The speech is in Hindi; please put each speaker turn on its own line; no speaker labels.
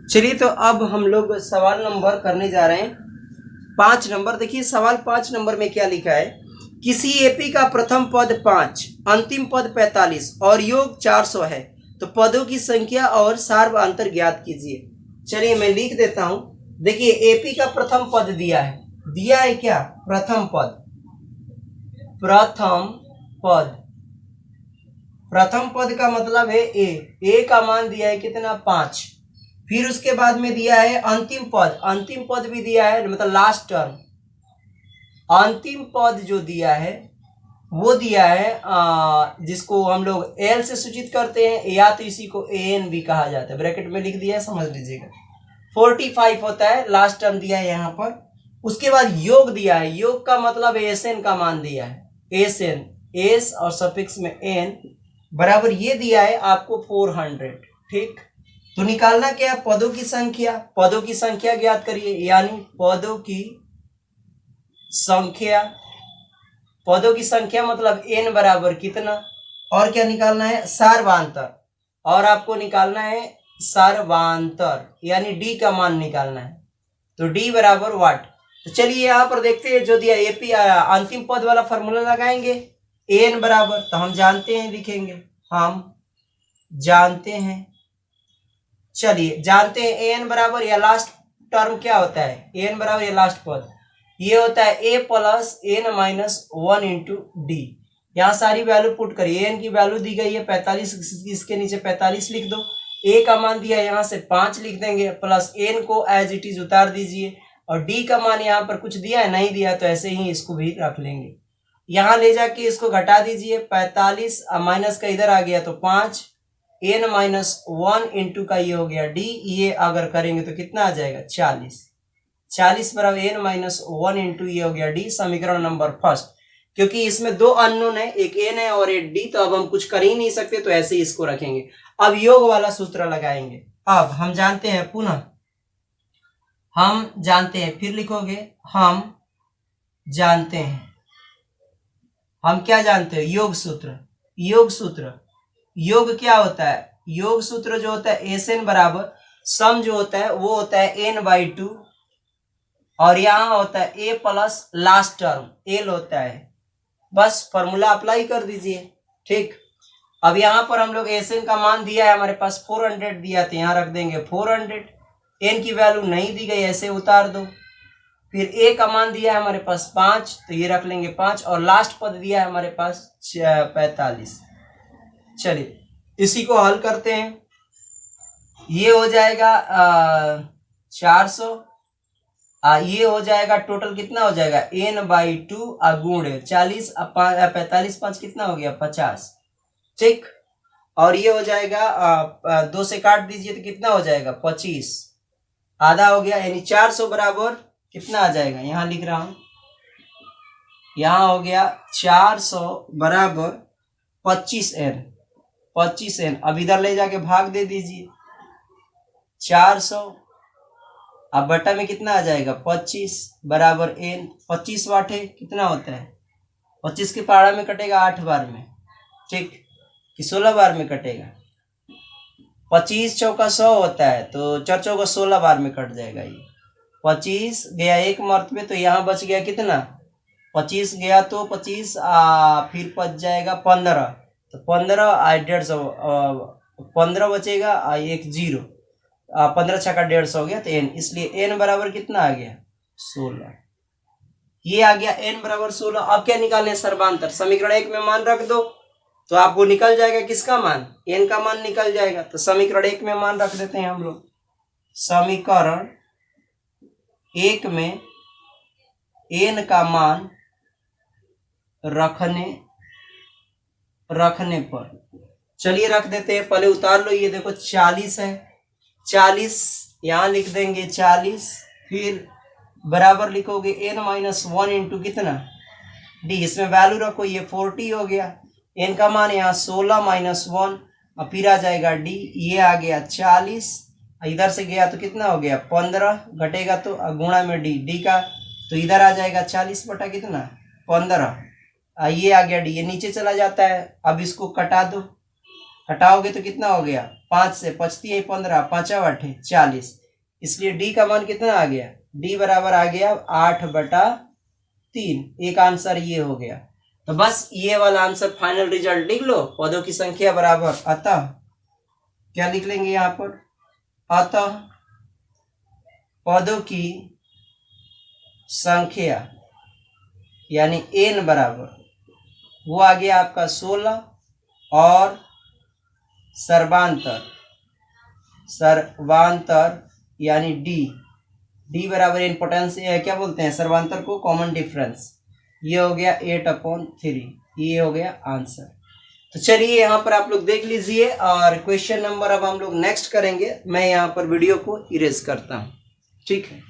चलिए तो अब हम लोग सवाल नंबर करने जा रहे हैं 5 नंबर। देखिए सवाल 5 नंबर में क्या लिखा है। किसी एपी का प्रथम पद 5, अंतिम पद 45 और योग 400 है, तो पदों की संख्या और सार्वधातुक ज्ञात कीजिए। चलिए मैं लिख देता हूं। देखिए एपी का प्रथम पद दिया है क्या? प्रथम पद। प्रथम पद का मतलब है ए का मान दिया है कितना? 5। फिर उसके बाद में दिया है अंतिम पद भी दिया है, मतलब लास्ट टर्म। अंतिम पद जो दिया है वो दिया है जिसको हम लोग एल से सूचित करते हैं, या तो इसी को एन भी कहा जाता है। ब्रैकेट में लिख दिया है, समझ लीजिएगा। 45 होता है, लास्ट टर्म दिया है यहाँ पर। उसके बाद योग दिया है, योग का मतलब एस एन का मान दिया है। एस एन, एस और सफिक्स में एन बराबर ये दिया है आपको 400। ठीक, तो निकालना क्या है? पदों की संख्या ज्ञात करिए, यानी पदों की संख्या मतलब n बराबर कितना, और क्या निकालना है? सार्वधातुक। और आपको निकालना है सार्वधातुक, यानी d का मान निकालना है। तो d बराबर वाट। तो चलिए यहाँ पर देखते हैं जो दिया एपी अंतिम पद वाला फॉर्मूला लगाएंगे। n बराबर, तो हम जानते हैं, लिखेंगे हम जानते हैं। चलिए जानते हैं n बराबर, या लास्ट टर्म क्या होता है? n बराबर या लास्ट पद ये होता है a plus n minus 1 into D. यहाँ सारी वैल्यू पुट करिए। n की वैल्यू दी गई है 45, इसके नीचे 45 लिख दो। a का मान दिया है यहाँ से 5 लिख देंगे, प्लस n को एज इट इज उतार दीजिए, और d का मान यहाँ पर कुछ दिया है, नहीं दिया, तो ऐसे ही इसको भी रख लेंगे। यहाँ ले जाके इसको घटा दीजिए, 45 माइनस का इधर आ गया तो 5, n माइनस 1 इंटू का ये हो गया d। ये अगर करेंगे तो कितना आ जाएगा? 40 बराबर n माइनस 1 इंटू ये हो गया d। समीकरण नंबर फर्स्ट। क्योंकि इसमें दो अननोन है, एक n है और एक d, तो अब हम कुछ कर ही नहीं सकते, तो ऐसे ही इसको रखेंगे। अब योग वाला सूत्र लगाएंगे। अब हम जानते हैं, पुनः हम जानते हैं, फिर लिखोगे हम जानते हैं। हम क्या जानते हैं? योग क्या होता है? योग सूत्र जो होता है एस एन बराबर, सम जो होता है वो होता है n/2, और यहां होता है a plus last term L होता है। बस फॉर्मूला अप्लाई कर दीजिए। ठीक, अब यहां पर हम लोग एस एन का मान दिया है हमारे पास 400 दिया, तो यहां रख देंगे 400। n की वैल्यू नहीं दी गई, ऐसे उतार दो। फिर a का मान दिया है हमारे पास 5, तो ये रख लेंगे 5, और लास्ट पद दिया है हमारे पास 45। चलिए इसी को हल करते हैं। ये हो जाएगा 400, ये हो जाएगा टोटल कितना हो जाएगा? n/2 गुण 40, 45 5 कितना हो गया? 50। ठीक, और ये हो जाएगा 2 से काट दीजिए तो कितना हो जाएगा? 25, आधा हो गया, यानी 400 बराबर कितना आ जाएगा? यहाँ लिख रहा हूं, यहाँ हो गया 400 बराबर 25n। अब इधर ले जाके भाग दे दीजिए। 400 अब बटा में कितना आ जाएगा? 25 बराबर n। 25 वाट है, कितना होता है? 25 के पहाड़ा में कटेगा 8 बार में, ठीक, कि 16 बार में कटेगा? 25 चौका 100 होता है, तो 4 चौका 16 बार में कट जाएगा। ये 25 गया एक मर्तबे, तो यहाँ बच गया कितना? 25 गया तो 25 फिर बच जाएगा 15, तो 15 150, 15 बचेगा, एक 0, 15 छक्का 150 हो गया, तो n, इसलिए n बराबर कितना आ गया? 16। ये आ गया n बराबर 16। अब क्या निकालने? सर्वांतर। समीकरण 1 में मान रख दो तो आपको निकल जाएगा किसका मान? n का मान निकल जाएगा। तो समीकरण 1 में मान रख देते हैं हम लोग। समीकरण 1 में n का मान रखने पर, चलिए रख देते हैं। पहले उतार लो, ये देखो 40 है, 40 यहां लिख देंगे 40, फिर बराबर लिखोगे n माइनस 1 इंटू कितना? d। इसमें वैल्यू रखो, ये 40 हो गया, n का मान यहाँ 16 माइनस 1, और फिर आ जाएगा d। ये आ गया 40, इधर से गया तो कितना हो गया? 15, घटेगा तो गुणा में d का, तो इधर आ जाएगा 40 बटा कितना? 15। ये आ गया d, ये नीचे चला जाता है। अब इसको कटा दो, हटाओगे तो कितना हो गया, 5 से 5 × 15, 5 × 8 = 40। इसलिए डी का मान कितना आ गया, डी बराबर आ गया 8/3। एक आंसर ये हो गया। तो बस ये वाला आंसर फाइनल रिजल्ट लिख लो, पदों की संख्या बराबर अतः, क्या लिख लेंगे यहाँ पर, अतः पदों की संख्या यानी n बराबर, वो आ गया आपका 16 और सर्वांतर यानी डी बराबर इम्पोर्टेंस क्या बोलते हैं, सर्वांतर को कॉमन डिफरेंस, ये हो गया 8/3। ये हो गया आंसर। तो चलिए यहाँ पर आप लोग देख लीजिए, और क्वेश्चन नंबर अब हम लोग नेक्स्ट करेंगे। मैं यहाँ पर वीडियो को इरेज करता हूँ, ठीक है।